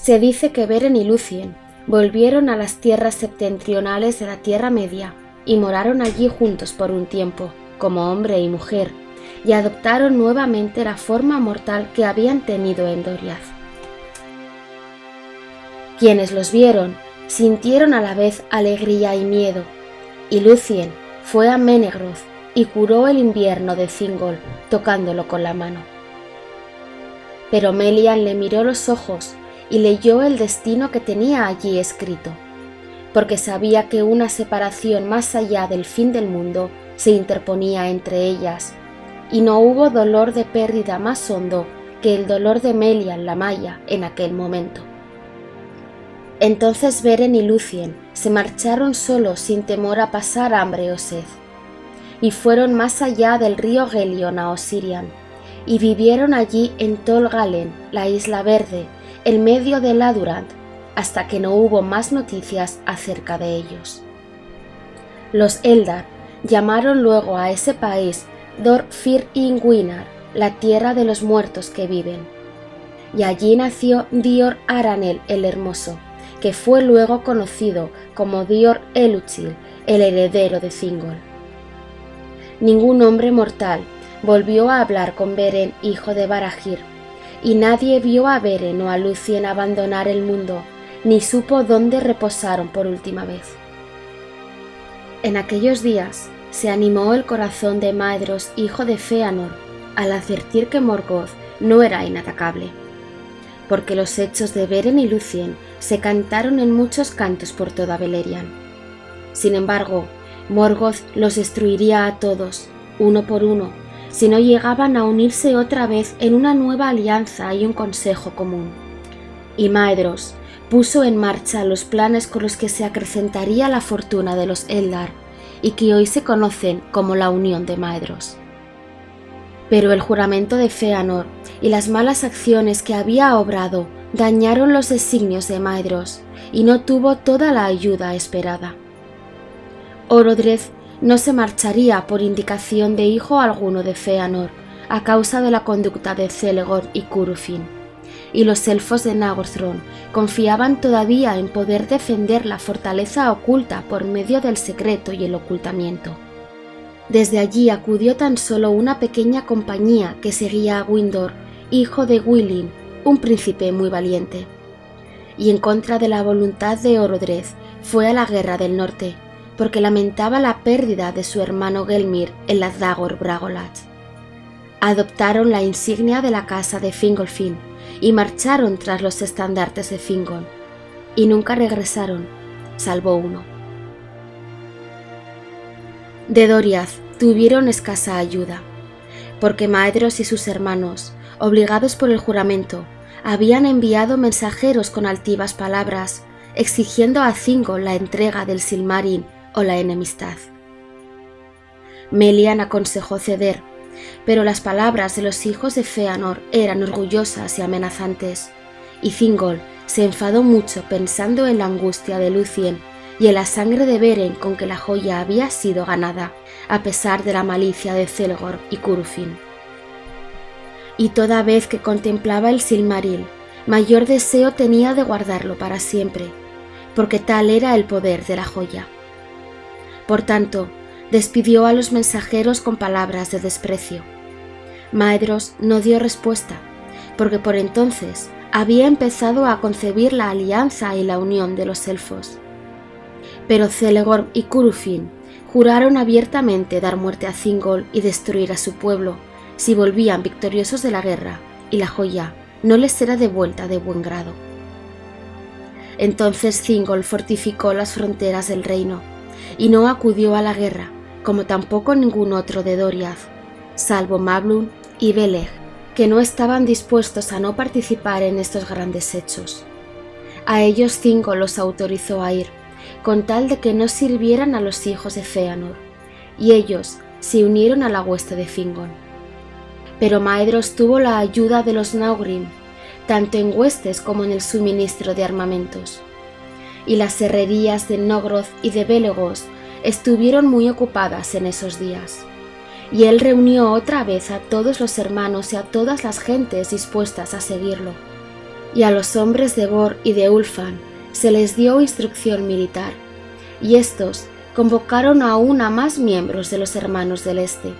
Se dice que Beren y Lúthien volvieron a las tierras septentrionales de la Tierra Media y moraron allí juntos por un tiempo, como hombre y mujer, y adoptaron nuevamente la forma mortal que habían tenido en Doriath. Quienes los vieron sintieron a la vez alegría y miedo, y Lúthien fue a Menegroth y curó el invierno de Thingol tocándolo con la mano. Pero Melian le miró los ojos y leyó el destino que tenía allí escrito, porque sabía que una separación más allá del fin del mundo se interponía entre ellas, y no hubo dolor de pérdida más hondo que el dolor de Melian la Maya en aquel momento. Entonces Beren y Lúthien se marcharon solos sin temor a pasar hambre o sed, y fueron más allá del río Gelion a Osirian, y vivieron allí en Tol Galen, la Isla Verde, en medio de Ladurand, hasta que no hubo más noticias acerca de ellos. Los Eldar llamaron luego a ese país Dor Fir Ingwinar, la tierra de los muertos que viven, y allí nació Dior Aranel el Hermoso, que fue luego conocido como Dior Eluchil, el heredero de Thingol. Ningún hombre mortal volvió a hablar con Beren, hijo de Barahir, y nadie vio a Beren o a Lúthien abandonar el mundo, ni supo dónde reposaron por última vez. En aquellos días se animó el corazón de Maedhros, hijo de Fëanor, al advertir que Morgoth no era inatacable, porque los hechos de Beren y Lúthien se cantaron en muchos cantos por toda Beleriand. Sin embargo, Morgoth los destruiría a todos, uno por uno, si no llegaban a unirse otra vez en una nueva alianza y un consejo común. Y Maedhros puso en marcha los planes con los que se acrecentaría la fortuna de los Eldar, y que hoy se conocen como la Unión de Maedhros. Pero el juramento de Fëanor y las malas acciones que había obrado dañaron los designios de Maedhros, y no tuvo toda la ayuda esperada. Orodreth no se marcharía por indicación de hijo alguno de Fëanor, a causa de la conducta de Celegor y Curufin, y los elfos de Nargothrond confiaban todavía en poder defender la fortaleza oculta por medio del secreto y el ocultamiento. Desde allí acudió tan solo una pequeña compañía que seguía a Windor, hijo de Gwilym, un príncipe muy valiente, y en contra de la voluntad de Orodreth fue a la guerra del norte, porque lamentaba la pérdida de su hermano Gelmir en la Dagor Bragollach. Adoptaron la insignia de la casa de Fingolfin y marcharon tras los estandartes de Fingon, y nunca regresaron, salvo uno. De Doriath tuvieron escasa ayuda, porque Maedhros y sus hermanos, obligados por el juramento, habían enviado mensajeros con altivas palabras, exigiendo a Thingol la entrega del Silmaril o la enemistad. Melian aconsejó ceder, pero las palabras de los hijos de Fëanor eran orgullosas y amenazantes, y Thingol se enfadó mucho pensando en la angustia de Lúthien y en la sangre de Beren con que la joya había sido ganada, a pesar de la malicia de Celegor y Curufin. Y toda vez que contemplaba el Silmaril, mayor deseo tenía de guardarlo para siempre, porque tal era el poder de la joya. Por tanto, despidió a los mensajeros con palabras de desprecio. Maedhros no dio respuesta, porque por entonces había empezado a concebir la alianza y la unión de los elfos. Pero Celegor y Curufin juraron abiertamente dar muerte a Thingol y destruir a su pueblo si volvían victoriosos de la guerra, y la joya no les era devuelta de buen grado. Entonces Thingol fortificó las fronteras del reino, y no acudió a la guerra, como tampoco ningún otro de Doriath, salvo Mablung y Beleg, que no estaban dispuestos a no participar en estos grandes hechos. A ellos Thingol los autorizó a ir, con tal de que no sirvieran a los hijos de Fëanor, y ellos se unieron a la hueste de Fingon. Pero Maedhros tuvo la ayuda de los Naugrim, tanto en huestes como en el suministro de armamentos. Y las herrerías de Nogroth y de Belegos estuvieron muy ocupadas en esos días. Y él reunió otra vez a todos los hermanos y a todas las gentes dispuestas a seguirlo. Y a los hombres de Bor y de Ulfan se les dio instrucción militar, y éstos convocaron aún a más miembros de los hermanos del Este.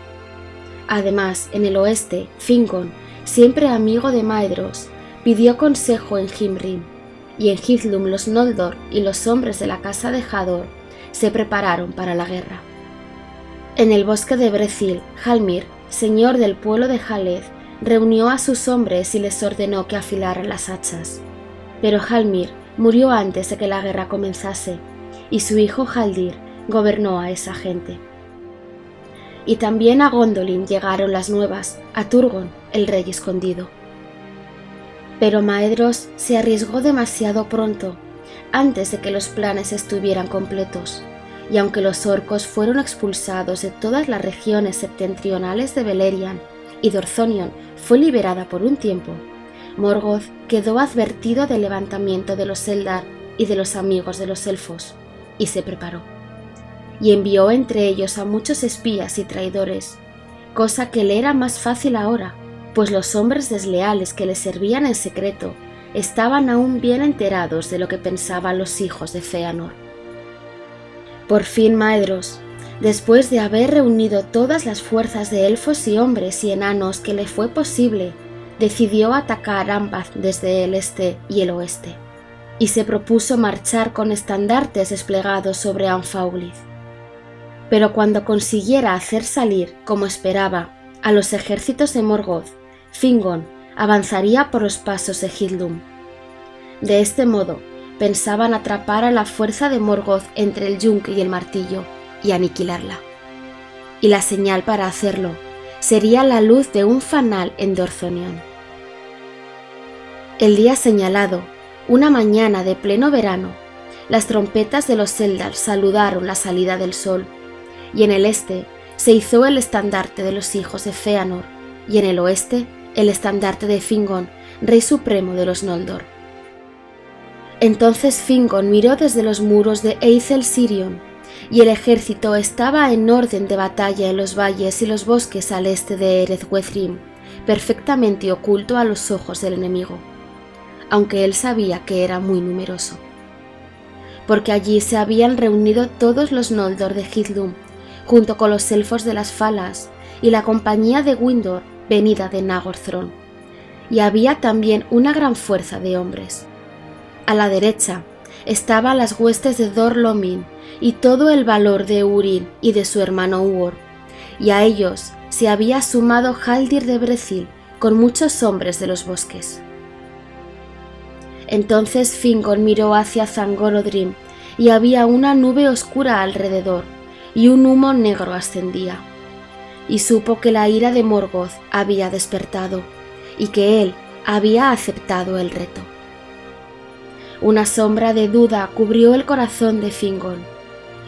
Además, en el oeste, Fingon, siempre amigo de Maedhros, pidió consejo en Himrim, y en Hithlum los Noldor y los hombres de la casa de Hador se prepararon para la guerra. En el bosque de Brethil, Halmir, señor del pueblo de Haleth, reunió a sus hombres y les ordenó que afilaran las hachas. Pero Halmir murió antes de que la guerra comenzase, y su hijo Haldir gobernó a esa gente. Y también a Gondolin llegaron las nuevas, a Turgon, el rey escondido. Pero Maedhros se arriesgó demasiado pronto, antes de que los planes estuvieran completos, y aunque los orcos fueron expulsados de todas las regiones septentrionales de Beleriand, y Dorthonion fue liberada por un tiempo, Morgoth quedó advertido del levantamiento de los Eldar y de los amigos de los elfos, y se preparó. Y envió entre ellos a muchos espías y traidores, cosa que le era más fácil ahora, pues los hombres desleales que le servían en secreto estaban aún bien enterados de lo que pensaban los hijos de Fëanor. Por fin Maedhros, después de haber reunido todas las fuerzas de elfos y hombres y enanos que le fue posible, decidió atacar Ambath desde el este y el oeste, y se propuso marchar con estandartes desplegados sobre Anfauglith. Pero cuando consiguiera hacer salir, como esperaba, a los ejércitos de Morgoth, Fingon avanzaría por los pasos de Hithlum. De este modo, pensaban atrapar a la fuerza de Morgoth entre el yunque y el martillo y aniquilarla. Y la señal para hacerlo sería la luz de un fanal en Dorthonion. El día señalado, una mañana de pleno verano, las trompetas de los Eldar saludaron la salida del sol, y en el este se izó el estandarte de los hijos de Fëanor, y en el oeste el estandarte de Fingon, rey supremo de los Noldor. Entonces Fingon miró desde los muros de Eithel Sirion, y el ejército estaba en orden de batalla en los valles y los bosques al este de Ereth Wethrim, perfectamente oculto a los ojos del enemigo, aunque él sabía que era muy numeroso. Porque allí se habían reunido todos los Noldor de Hithlum, junto con los elfos de las Falas y la compañía de Windor venida de Nagorthron, y había también una gran fuerza de hombres. A la derecha estaban las huestes de Dor Lomin y todo el valor de Hurin y de su hermano Huor, y a ellos se había sumado Haldir de Brethil con muchos hombres de los bosques. Entonces Fingon miró hacia Zangorodrim, y había una nube oscura alrededor, y un humo negro ascendía. Y supo que la ira de Morgoth había despertado, y que él había aceptado el reto. Una sombra de duda cubrió el corazón de Fingon,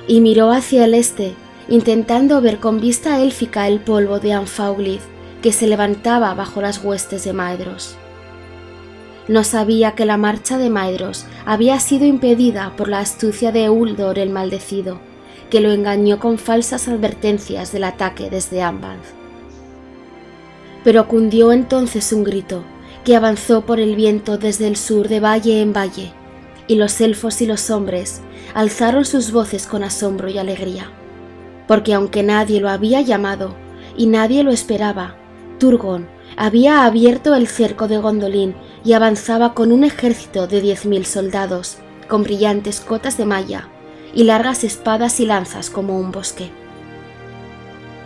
y miró hacia el este, intentando ver con vista élfica el polvo de Anfauglith que se levantaba bajo las huestes de Maedhros. No sabía que la marcha de Maedhros había sido impedida por la astucia de Uldor el maldecido, que lo engañó con falsas advertencias del ataque desde Ambanth. Pero cundió entonces un grito, que avanzó por el viento desde el sur de valle en valle, y los elfos y los hombres alzaron sus voces con asombro y alegría, porque aunque nadie lo había llamado y nadie lo esperaba, Turgon había abierto el cerco de Gondolin y avanzaba con un ejército de 10.000 soldados, con brillantes cotas de malla y largas espadas y lanzas como un bosque.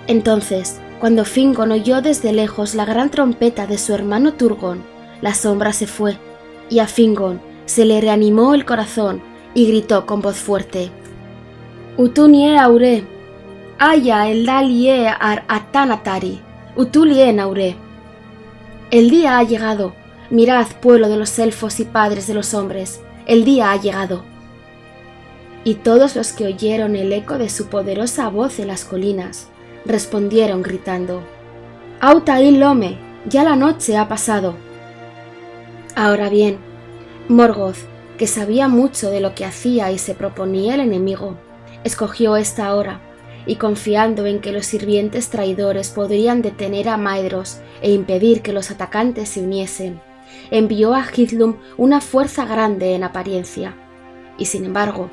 Entonces, cuando Fingon oyó desde lejos la gran trompeta de su hermano Turgon, la sombra se fue, y a Fingon se le reanimó el corazón y gritó con voz fuerte: «Utunie aure, aya el dalie ar atanatari, utulie naure». El día ha llegado, mirad, pueblo de los elfos y padres de los hombres, el día ha llegado. Y todos los que oyeron el eco de su poderosa voz en las colinas, respondieron gritando: «Auta il lome, ya la noche ha pasado». Ahora bien, Morgoth, que sabía mucho de lo que hacía y se proponía el enemigo, escogió esta hora, y confiando en que los sirvientes traidores podrían detener a Maedhros e impedir que los atacantes se uniesen, envió a Hithlum una fuerza grande en apariencia, y sin embargo,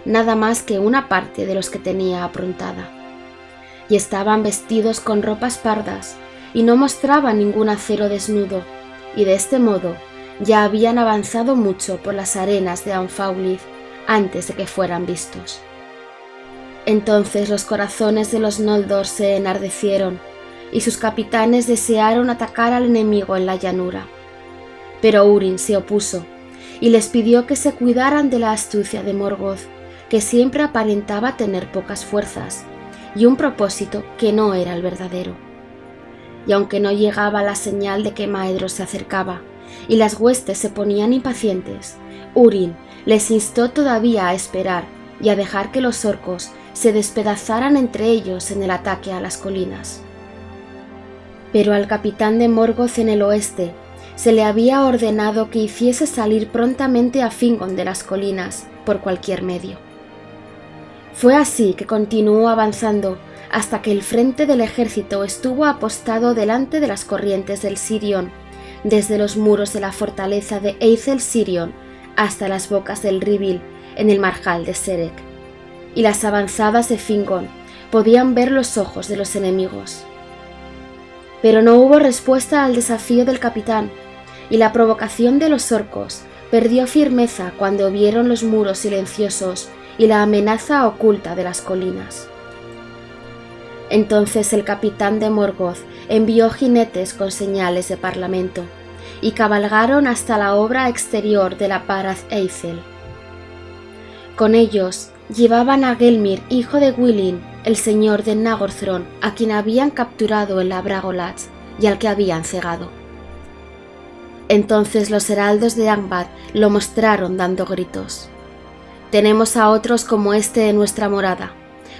nada más que una parte de los que tenía aprontada. Y estaban vestidos con ropas pardas, y no mostraban ningún acero desnudo, y de este modo ya habían avanzado mucho por las arenas de Anfaulith antes de que fueran vistos. Entonces los corazones de los Noldor se enardecieron, y sus capitanes desearon atacar al enemigo en la llanura. Pero Húrin se opuso, y les pidió que se cuidaran de la astucia de Morgoth, que siempre aparentaba tener pocas fuerzas, y un propósito que no era el verdadero. Y aunque no llegaba la señal de que Maedhros se acercaba, y las huestes se ponían impacientes, Húrin les instó todavía a esperar y a dejar que los orcos se despedazaran entre ellos en el ataque a las colinas. Pero al capitán de Morgoth en el oeste se le había ordenado que hiciese salir prontamente a Fingon de las colinas por cualquier medio. Fue así que continuó avanzando hasta que el frente del ejército estuvo apostado delante de las corrientes del Sirion, desde los muros de la fortaleza de Eithel Sirion hasta las bocas del Rivil en el marjal de Serek, y las avanzadas de Fingon podían ver los ojos de los enemigos. Pero no hubo respuesta al desafío del capitán, y la provocación de los orcos perdió firmeza cuando vieron los muros silenciosos y la amenaza oculta de las colinas. Entonces el capitán de Morgoth envió jinetes con señales de parlamento, y cabalgaron hasta la obra exterior de la Parath Eithel. Con ellos llevaban a Gelmir, hijo de Gwilyn, el señor de Nagorthron, a quien habían capturado en la Bragolat y al que habían cegado. Entonces los heraldos de Angband lo mostraron dando gritos: «Tenemos a otros como este en nuestra morada,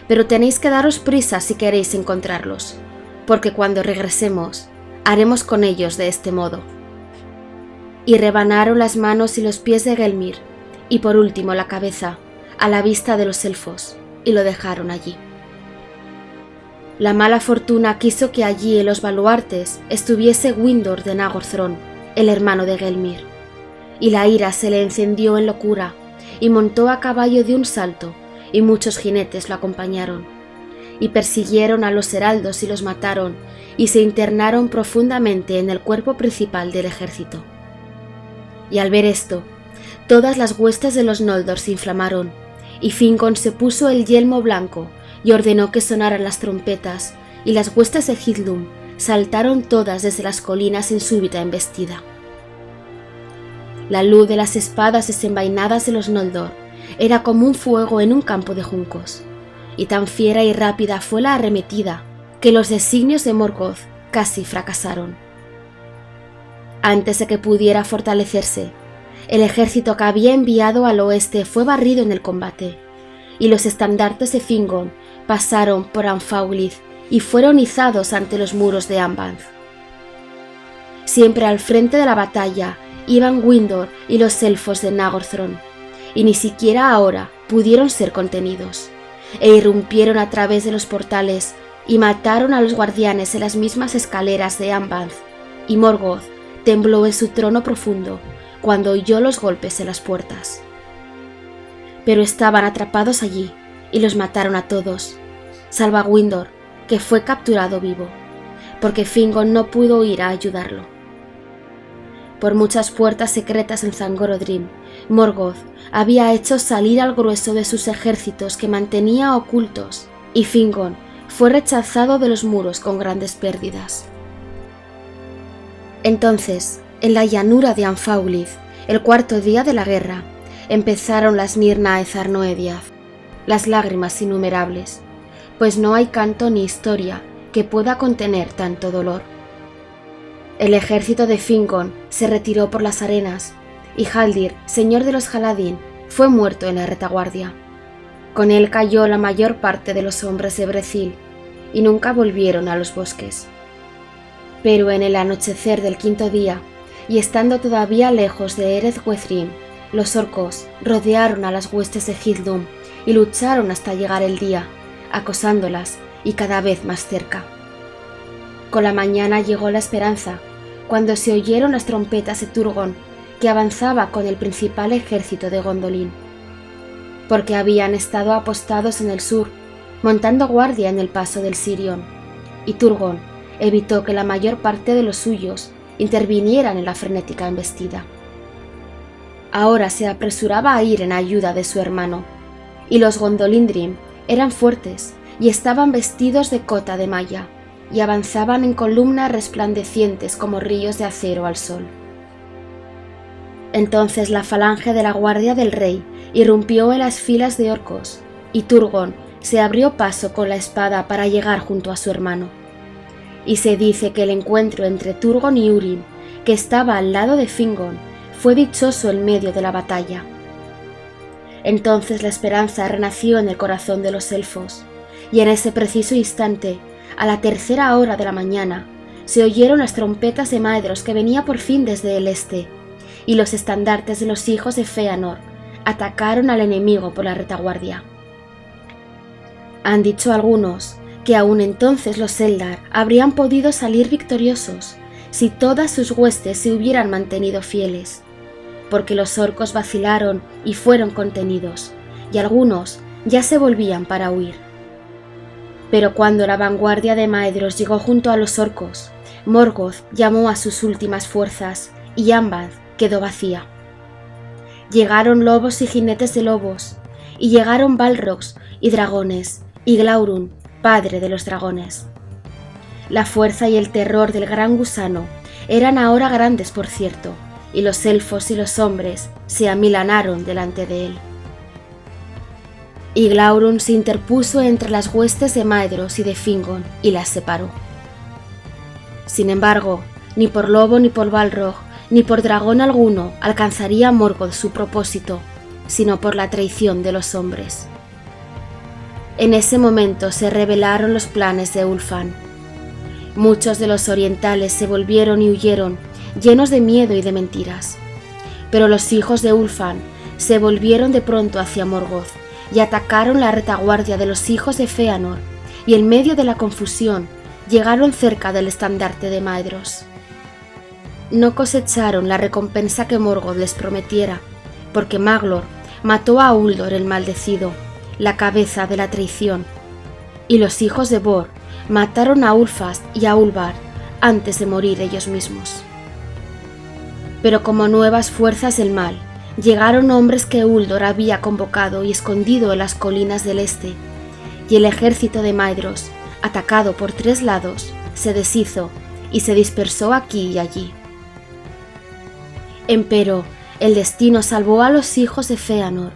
pero tenéis que daros prisa si queréis encontrarlos, porque cuando regresemos, haremos con ellos de este modo». Y rebanaron las manos y los pies de Gelmir, y por último la cabeza, a la vista de los elfos, y lo dejaron allí. La mala fortuna quiso que allí en los baluartes estuviese Windor de Nagorthron, el hermano de Gelmir, y la ira se le encendió en locura, y montó a caballo de un salto, y muchos jinetes lo acompañaron, y persiguieron a los heraldos y los mataron, y se internaron profundamente en el cuerpo principal del ejército. Y al ver esto, todas las huestes de los Noldor se inflamaron, y Fingon se puso el yelmo blanco y ordenó que sonaran las trompetas, y las huestes de Hithlum saltaron todas desde las colinas en súbita embestida. La luz de las espadas desenvainadas de los Noldor era como un fuego en un campo de juncos, y tan fiera y rápida fue la arremetida que los designios de Morgoth casi fracasaron. Antes de que pudiera fortalecerse, el ejército que había enviado al oeste fue barrido en el combate, y los estandartes de Fingon pasaron por Anfaulith y fueron izados ante los muros de Angband. Siempre al frente de la batalla iban Windor y los elfos de Nagorthron, y ni siquiera ahora pudieron ser contenidos, e irrumpieron a través de los portales y mataron a los guardianes en las mismas escaleras de Angband, y Morgoth tembló en su trono profundo cuando oyó los golpes en las puertas. Pero estaban atrapados allí y los mataron a todos, salvo a Windor, que fue capturado vivo, porque Fingon no pudo ir a ayudarlo. Por muchas puertas secretas en Zangorodrim, Morgoth había hecho salir al grueso de sus ejércitos que mantenía ocultos, y Fingon fue rechazado de los muros con grandes pérdidas. Entonces, en la llanura de Anfaulith, el cuarto día de la guerra, empezaron las Nirnaethar Noediath, las lágrimas innumerables, pues no hay canto ni historia que pueda contener tanto dolor. El ejército de Fingon se retiró por las arenas, y Haldir, señor de los Haladin, fue muerto en la retaguardia. Con él cayó la mayor parte de los hombres de Brethil, y nunca volvieron a los bosques. Pero en el anochecer del quinto día, y estando todavía lejos de Ereth Gwethrim, los orcos rodearon a las huestes de Hithlum y lucharon hasta llegar el día, acosándolas y cada vez más cerca. Con la mañana llegó la esperanza, cuando se oyeron las trompetas de Turgon, que avanzaba con el principal ejército de Gondolin, porque habían estado apostados en el sur, montando guardia en el paso del Sirion, y Turgon evitó que la mayor parte de los suyos intervinieran en la frenética embestida. Ahora se apresuraba a ir en ayuda de su hermano, y los Gondolindrim eran fuertes y estaban vestidos de cota de malla, y avanzaban en columnas resplandecientes como ríos de acero al sol. Entonces la falange de la guardia del rey irrumpió en las filas de orcos, y Turgon se abrió paso con la espada para llegar junto a su hermano. Y se dice que el encuentro entre Turgon y Húrin, que estaba al lado de Fingon, fue dichoso en medio de la batalla. Entonces la esperanza renació en el corazón de los elfos, y en ese preciso instante, a la 3:00 hora de la mañana, se oyeron las trompetas de Maedhros que venía por fin desde el este, y los estandartes de los hijos de Fëanor atacaron al enemigo por la retaguardia. Han dicho algunos que aún entonces los Eldar habrían podido salir victoriosos si todas sus huestes se hubieran mantenido fieles, porque los orcos vacilaron y fueron contenidos, y algunos ya se volvían para huir. Pero cuando la vanguardia de Maedhros llegó junto a los orcos, Morgoth llamó a sus últimas fuerzas, y Angband quedó vacía. Llegaron lobos y jinetes de lobos, y llegaron balrogs y dragones, y Glaurung, padre de los dragones. La fuerza y el terror del gran gusano eran ahora grandes, por cierto, y los elfos y los hombres se amilanaron delante de él. Y Glaurung se interpuso entre las huestes de Maedhros y de Fingon y las separó. Sin embargo, ni por lobo ni por balrog, ni por dragón alguno alcanzaría Morgoth su propósito, sino por la traición de los hombres. En ese momento se revelaron los planes de Ulfan. Muchos de los orientales se volvieron y huyeron, llenos de miedo y de mentiras. Pero los hijos de Ulfan se volvieron de pronto hacia Morgoth y atacaron la retaguardia de los hijos de Fëanor, y en medio de la confusión llegaron cerca del estandarte de Maedhros. No cosecharon la recompensa que Morgoth les prometiera, porque Maglor mató a Uldor el maldecido, la cabeza de la traición, y los hijos de Bor mataron a Ulfast y a Ulvar antes de morir ellos mismos. Pero como nuevas fuerzas del mal, llegaron hombres que Uldor había convocado y escondido en las colinas del este, y el ejército de Maedhros, atacado por 3 lados, se deshizo y se dispersó aquí y allí. Empero, el destino salvó a los hijos de Fëanor,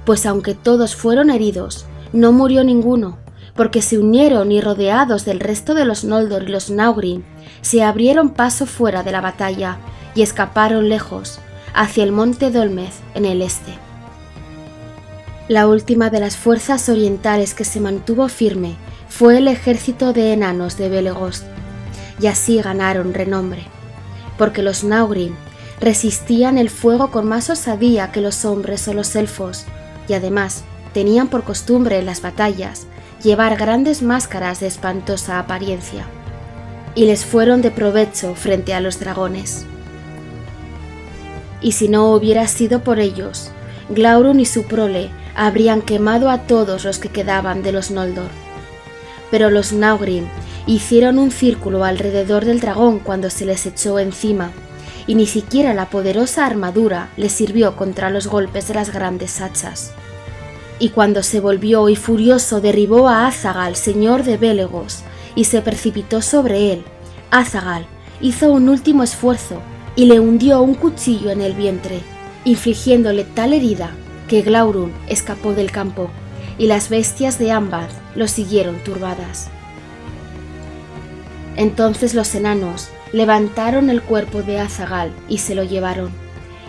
pues aunque todos fueron heridos, no murió ninguno, porque se unieron y rodeados del resto de los Noldor y los Naugrim, se abrieron paso fuera de la batalla y escaparon lejos, hacia el monte Dolmeth en el este. La última de las fuerzas orientales que se mantuvo firme fue el ejército de enanos de Belegost, y así ganaron renombre, porque los Naugrim resistían el fuego con más osadía que los hombres o los elfos, y además tenían por costumbre en las batallas llevar grandes máscaras de espantosa apariencia, y les fueron de provecho frente a los dragones. Y si no hubiera sido por ellos, Glaurung y su prole habrían quemado a todos los que quedaban de los Noldor. Pero los Naugrim hicieron un círculo alrededor del dragón cuando se les echó encima, y ni siquiera la poderosa armadura les sirvió contra los golpes de las grandes hachas. Y cuando se volvió y furioso derribó a Azaghal, señor de Belegos, y se precipitó sobre él, Azaghal hizo un último esfuerzo y le hundió un cuchillo en el vientre, infligiéndole tal herida que Glaurung escapó del campo, y las bestias de Angband lo siguieron turbadas. Entonces los enanos levantaron el cuerpo de Azaghal y se lo llevaron,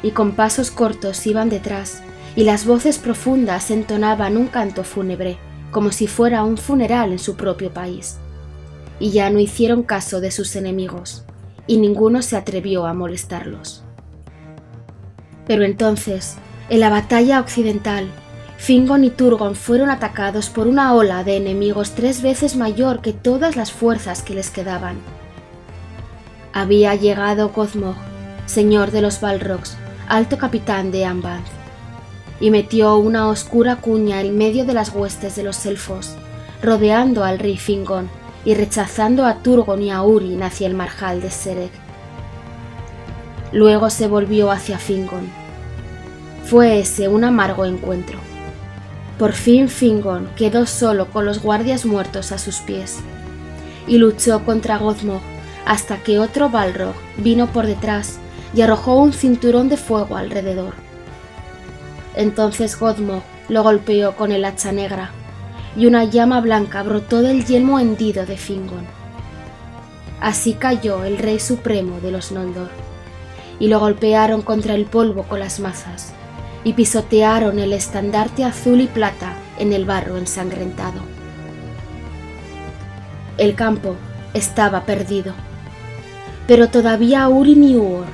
y con pasos cortos iban detrás, y las voces profundas entonaban un canto fúnebre, como si fuera un funeral en su propio país. Y ya no hicieron caso de sus enemigos, y ninguno se atrevió a molestarlos. Pero entonces, en la batalla occidental, Fingon y Turgon fueron atacados por una ola de enemigos 3 veces mayor que todas las fuerzas que les quedaban. había llegado Gozmog, señor de los Balrogs, alto capitán de Ambanth, y metió una oscura cuña en medio de las huestes de los elfos, rodeando al rey Fingon y rechazando a Turgon y a Húrin hacia el marjal de Sereg. Luego se volvió hacia Fingon. Fue ese un amargo encuentro. Por fin Fingon quedó solo con los guardias muertos a sus pies, y luchó contra Gozmog hasta que otro Balrog vino por detrás y arrojó un cinturón de fuego alrededor. Entonces Gozmog lo golpeó con el hacha negra, y una llama blanca brotó del yelmo hendido de Fingon. Así cayó el rey supremo de los Noldor, y lo golpearon contra el polvo con las mazas, y pisotearon el estandarte azul y plata en el barro ensangrentado. El campo estaba perdido, pero todavía Húrin y Huor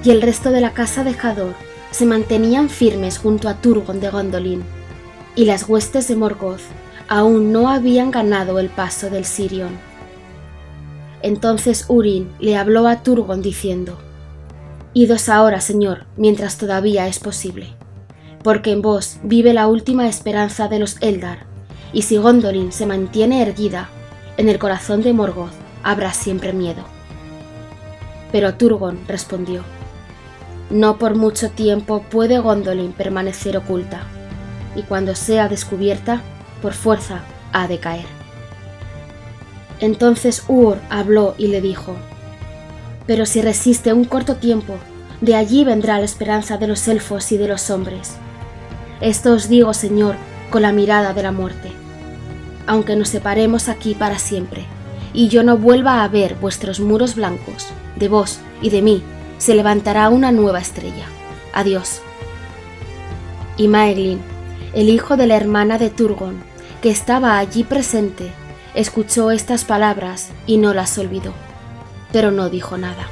y el resto de la casa de Hador se mantenían firmes junto a Turgon de Gondolin, y las huestes de Morgoth aún no habían ganado el paso del Sirion. Entonces Húrin le habló a Turgon diciendo: «Idos ahora, señor, mientras todavía es posible, porque en vos vive la última esperanza de los Eldar, y si Gondolin se mantiene erguida, en el corazón de Morgoth habrá siempre miedo». Pero Turgon respondió: «No por mucho tiempo puede Gondolin permanecer oculta, y cuando sea descubierta, por fuerza ha de caer». Entonces Huor habló y le dijo: «Pero si resiste un corto tiempo, de allí vendrá la esperanza de los elfos y de los hombres. Esto os digo, señor, con la mirada de la muerte. Aunque nos separemos aquí para siempre, y yo no vuelva a ver vuestros muros blancos, de vos y de mí se levantará una nueva estrella. Adiós». Y Maeglin, el hijo de la hermana de Turgon, que estaba allí presente, escuchó estas palabras y no las olvidó, pero no dijo nada.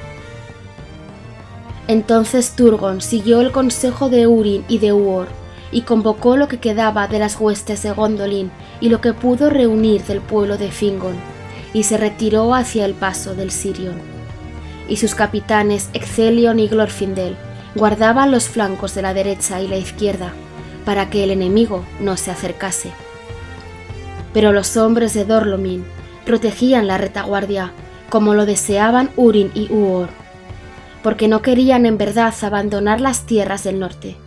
Entonces Turgon siguió el consejo de Húrin y de Huor, y convocó lo que quedaba de las huestes de Gondolin y lo que pudo reunir del pueblo de Fingon, y se retiró hacia el paso del Sirion. Y sus capitanes Ecthelion y Glorfindel guardaban los flancos de la derecha y la izquierda, para que el enemigo no se acercase. Pero los hombres de Dor-lómin protegían la retaguardia, como lo deseaban Húrin y Huor, porque no querían en verdad abandonar las tierras del norte,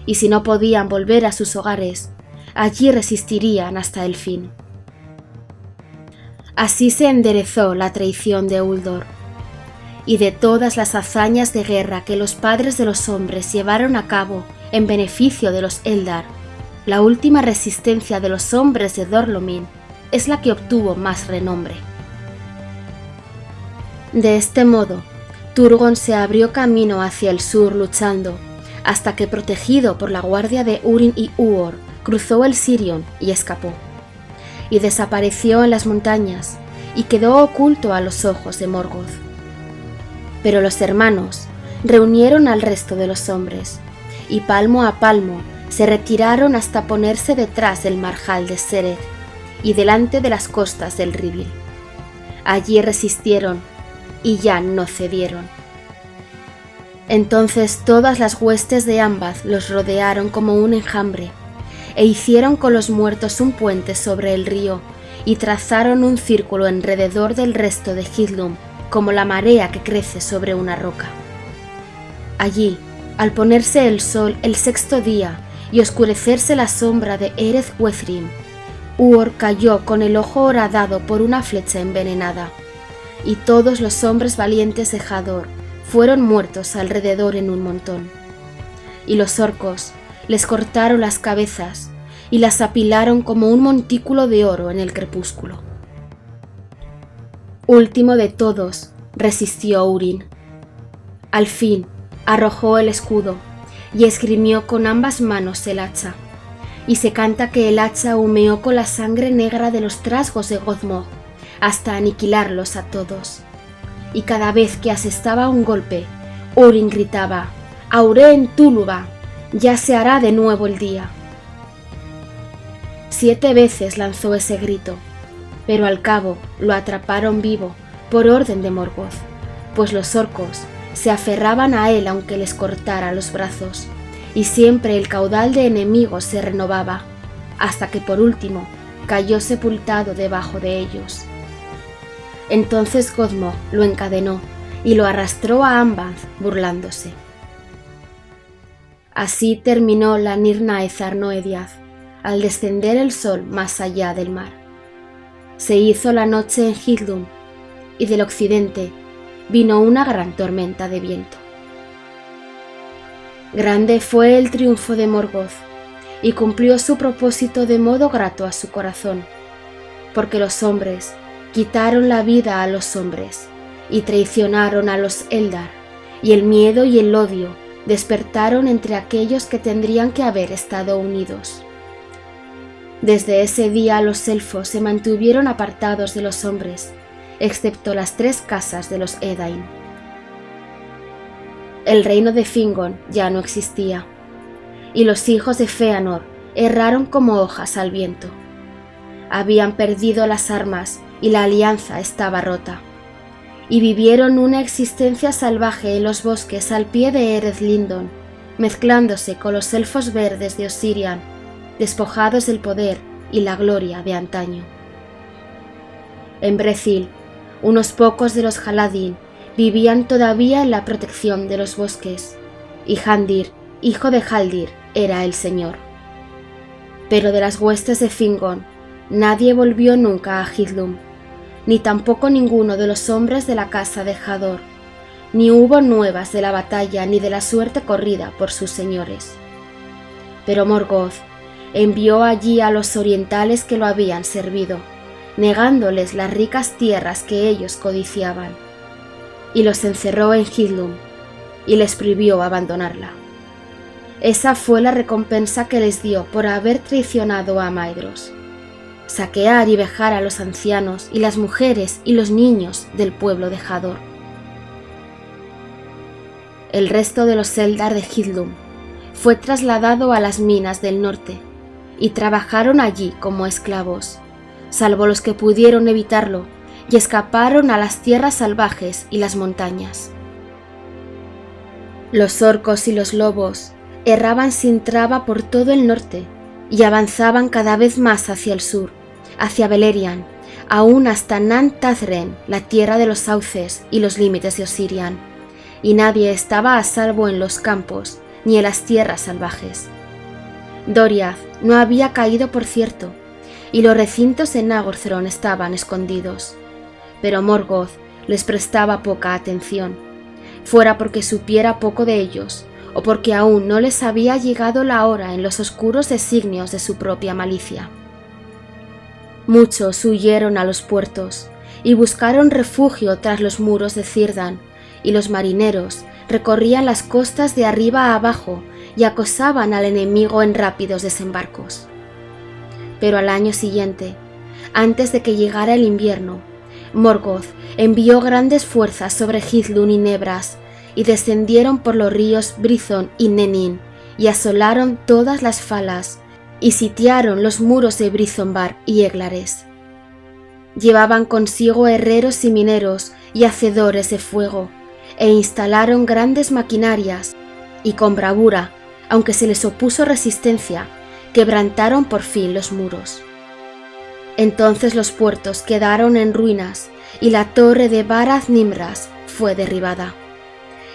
y si no podían volver a sus hogares, allí resistirían hasta el fin. Así se enderezó la traición de Uldor, y de todas las hazañas de guerra que los padres de los hombres llevaron a cabo en beneficio de los Eldar, la última resistencia de los hombres de Dor-lómin es la que obtuvo más renombre. De este modo, Turgon se abrió camino hacia el sur luchando, hasta que, protegido por la guardia de Húrin y Huor, cruzó el Sirion y escapó, y desapareció en las montañas, y quedó oculto a los ojos de Morgoth. Pero los hermanos reunieron al resto de los hombres, y palmo a palmo se retiraron hasta ponerse detrás del marjal de Sereg y delante de las costas del Rivil. Allí resistieron y ya no cedieron. Entonces todas las huestes de Ambath los rodearon como un enjambre, e hicieron con los muertos un puente sobre el río, y trazaron un círculo alrededor del resto de Hithlum, como la marea que crece sobre una roca. Allí, al ponerse el sol el sexto día y oscurecerse la sombra de Ereth Wethrim, Huor cayó con el ojo horadado por una flecha envenenada, y todos los hombres valientes de Hador fueron muertos alrededor en un montón. Y los orcos les cortaron las cabezas y las apilaron como un montículo de oro en el crepúsculo. Último de todos resistió Húrin. Al fin arrojó el escudo y esgrimió con ambas manos el hacha, y se canta que el hacha humeó con la sangre negra de los trasgos de Gozmog hasta aniquilarlos a todos. Y cada vez que asestaba un golpe, Húrin gritaba: «Aurén Túluba, ya se hará de nuevo el día». 7 veces lanzó ese grito, pero al cabo lo atraparon vivo por orden de Morgoth, pues los orcos se aferraban a él aunque les cortara los brazos, y siempre el caudal de enemigos se renovaba, hasta que por último cayó sepultado debajo de ellos. Entonces Godmog lo encadenó y lo arrastró a Ambanth burlándose. Así terminó la Nirnaethar Noediath, al descender el sol más allá del mar. Se hizo la noche en Hithlum, y del occidente vino una gran tormenta de viento. Grande fue el triunfo de Morgoth, y cumplió su propósito de modo grato a su corazón, porque los hombres quitaron la vida a los hombres, y traicionaron a los Eldar, y el miedo y el odio despertaron entre aquellos que tendrían que haber estado unidos. Desde ese día los elfos se mantuvieron apartados de los hombres, excepto las 3 casas de los Edain. El reino de Fingon ya no existía, y los hijos de Fëanor erraron como hojas al viento. Habían perdido las armas y la alianza estaba rota, y vivieron una existencia salvaje en los bosques al pie de Ereth Lindon, mezclándose con los elfos verdes de Osirian, despojados del poder y la gloria de antaño. En Brethil, unos pocos de los Haladin vivían todavía en la protección de los bosques, y Handir, hijo de Haldir, era el señor. Pero de las huestes de Fingon, nadie volvió nunca a Hithlum, ni tampoco ninguno de los hombres de la casa de Hador, ni hubo nuevas de la batalla ni de la suerte corrida por sus señores. Pero Morgoth envió allí a los orientales que lo habían servido, negándoles las ricas tierras que ellos codiciaban, y los encerró en Hithlum, y les prohibió abandonarla. Esa fue la recompensa que les dio por haber traicionado a Maedhros: saquear y vejar a los ancianos y las mujeres y los niños del pueblo de Hador. El resto de los Eldar de Hithlum fue trasladado a las minas del norte, y trabajaron allí como esclavos, salvo los que pudieron evitarlo y escaparon a las tierras salvajes y las montañas. Los orcos y los lobos erraban sin traba por todo el norte y avanzaban cada vez más hacia el sur, hacia Beleriand, aún hasta Nan Tathren, la tierra de los sauces y los límites de Osirian, y nadie estaba a salvo en los campos ni en las tierras salvajes. Doriath no había caído, por cierto, y los recintos en Nagorthron estaban escondidos, pero Morgoth les prestaba poca atención, fuera porque supiera poco de ellos o porque aún no les había llegado la hora en los oscuros designios de su propia malicia. Muchos huyeron a los puertos y buscaron refugio tras los muros de Círdan, y los marineros recorrían las costas de arriba a abajo y acosaban al enemigo en rápidos desembarcos. Pero al año siguiente, antes de que llegara el invierno, Morgoth envió grandes fuerzas sobre Hithlum y Nebras, y descendieron por los ríos Brython y Nenin, y asolaron todas las falas, y sitiaron los muros de Brythonbar y Eglares. Llevaban consigo herreros y mineros y hacedores de fuego, e instalaron grandes maquinarias, y con bravura, aunque se les opuso resistencia, quebrantaron por fin los muros. Entonces los puertos quedaron en ruinas, y la torre de Barath Nimras fue derribada,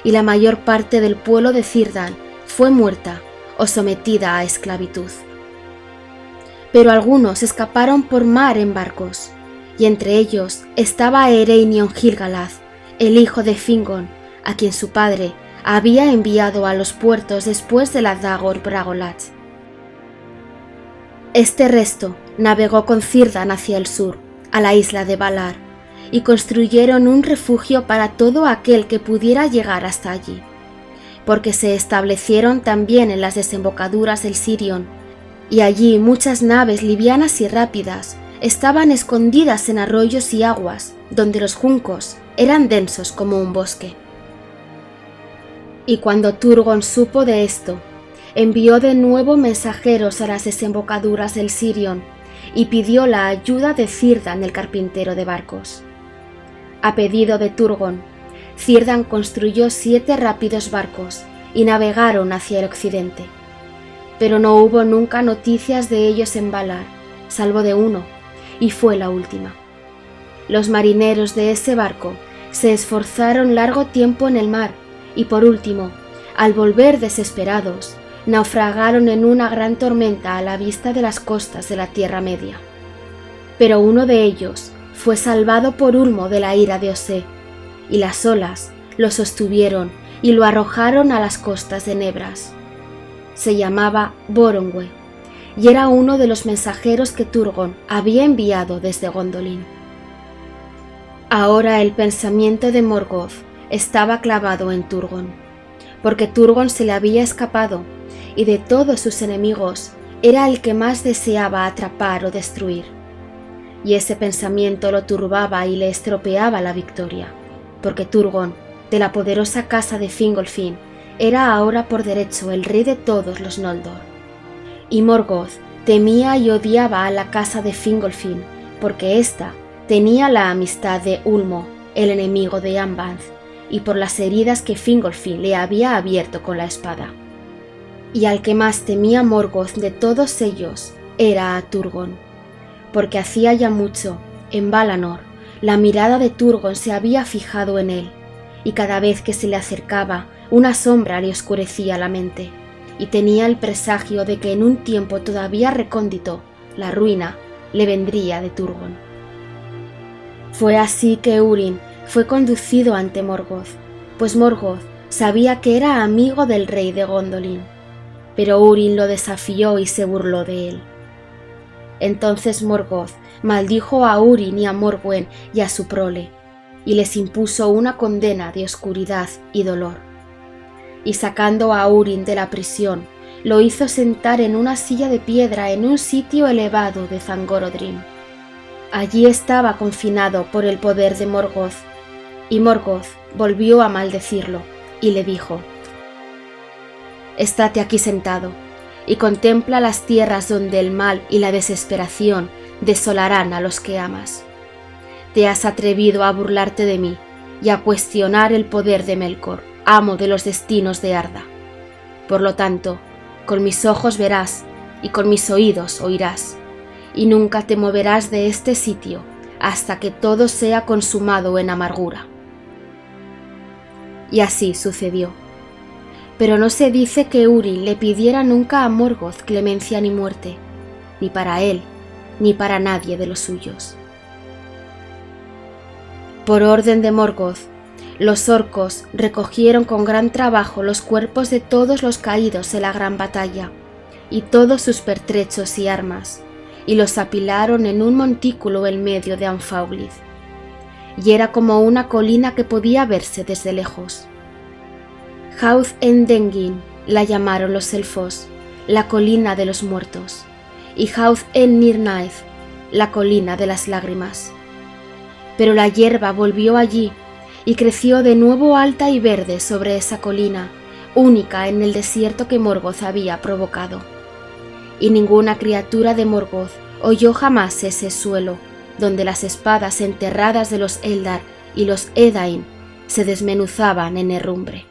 y la mayor parte del pueblo de Círdan fue muerta o sometida a esclavitud. Pero algunos escaparon por mar en barcos, y entre ellos estaba Ereinion Gil-galad, el hijo de Fingon, a quien su padre había enviado a los puertos después de la Dagor Bragollach. Este resto navegó con Círdan hacia el sur, a la isla de Valar, y construyeron un refugio para todo aquel que pudiera llegar hasta allí, porque se establecieron también en las desembocaduras del Sirion, y allí muchas naves livianas y rápidas estaban escondidas en arroyos y aguas, donde los juncos eran densos como un bosque. Y cuando Turgon supo de esto, envió de nuevo mensajeros a las desembocaduras del Sirion y pidió la ayuda de Círdan, el carpintero de barcos. A pedido de Turgon, Círdan construyó 7 rápidos barcos y navegaron hacia el occidente. Pero no hubo nunca noticias de ellos en Valar, salvo de uno, y fue la última. Los marineros de ese barco se esforzaron largo tiempo en el mar y por último, al volver desesperados, naufragaron en una gran tormenta a la vista de las costas de la Tierra Media. Pero uno de ellos fue salvado por Ulmo de la ira de Osé, y las olas lo sostuvieron y lo arrojaron a las costas de Nebras. Se llamaba Borongwe, y era uno de los mensajeros que Turgon había enviado desde Gondolin. Ahora el pensamiento de Morgoth estaba clavado en Turgon, porque Turgon se le había escapado, y de todos sus enemigos era el que más deseaba atrapar o destruir. Y ese pensamiento lo turbaba y le estropeaba la victoria, porque Turgon, de la poderosa casa de Fingolfin, era ahora por derecho el rey de todos los Noldor. Y Morgoth temía y odiaba a la casa de Fingolfin, porque ésta tenía la amistad de Ulmo, el enemigo de Angband, y por las heridas que Fingolfin le había abierto con la espada. Y al que más temía Morgoth de todos ellos era a Turgon, porque hacía ya mucho, en Valanor, la mirada de Turgon se había fijado en él, y cada vez que se le acercaba, una sombra le oscurecía la mente, y tenía el presagio de que en un tiempo todavía recóndito, la ruina le vendría de Turgon. Fue así que Húrin fue conducido ante Morgoth, pues Morgoth sabía que era amigo del rey de Gondolin, pero Húrin lo desafió y se burló de él. Entonces Morgoth maldijo a Húrin y a Morguen y a su prole, y les impuso una condena de oscuridad y dolor. Y sacando a Húrin de la prisión, lo hizo sentar en una silla de piedra en un sitio elevado de Zangorodrim. Allí estaba confinado por el poder de Morgoth, y Morgoth volvió a maldecirlo, y le dijo: «Estate aquí sentado, y contempla las tierras donde el mal y la desesperación desolarán a los que amas. Te has atrevido a burlarte de mí y a cuestionar el poder de Melkor, amo de los destinos de Arda. Por lo tanto, con mis ojos verás y con mis oídos oirás, y nunca te moverás de este sitio hasta que todo sea consumado en amargura». Y así sucedió. Pero no se dice que Húrin le pidiera nunca a Morgoth clemencia ni muerte, ni para él, ni para nadie de los suyos. Por orden de Morgoth, los orcos recogieron con gran trabajo los cuerpos de todos los caídos en la gran batalla, y todos sus pertrechos y armas, y los apilaron en un montículo en medio de Anfauglith, y era como una colina que podía verse desde lejos. Hauth en Dengin la llamaron los elfos, la colina de los muertos, y Hauth en Nirnaeth, la colina de las lágrimas. Pero la hierba volvió allí y creció de nuevo alta y verde sobre esa colina, única en el desierto que Morgoth había provocado. Y ninguna criatura de Morgoth oyó jamás ese suelo, donde las espadas enterradas de los Eldar y los Edain se desmenuzaban en herrumbre.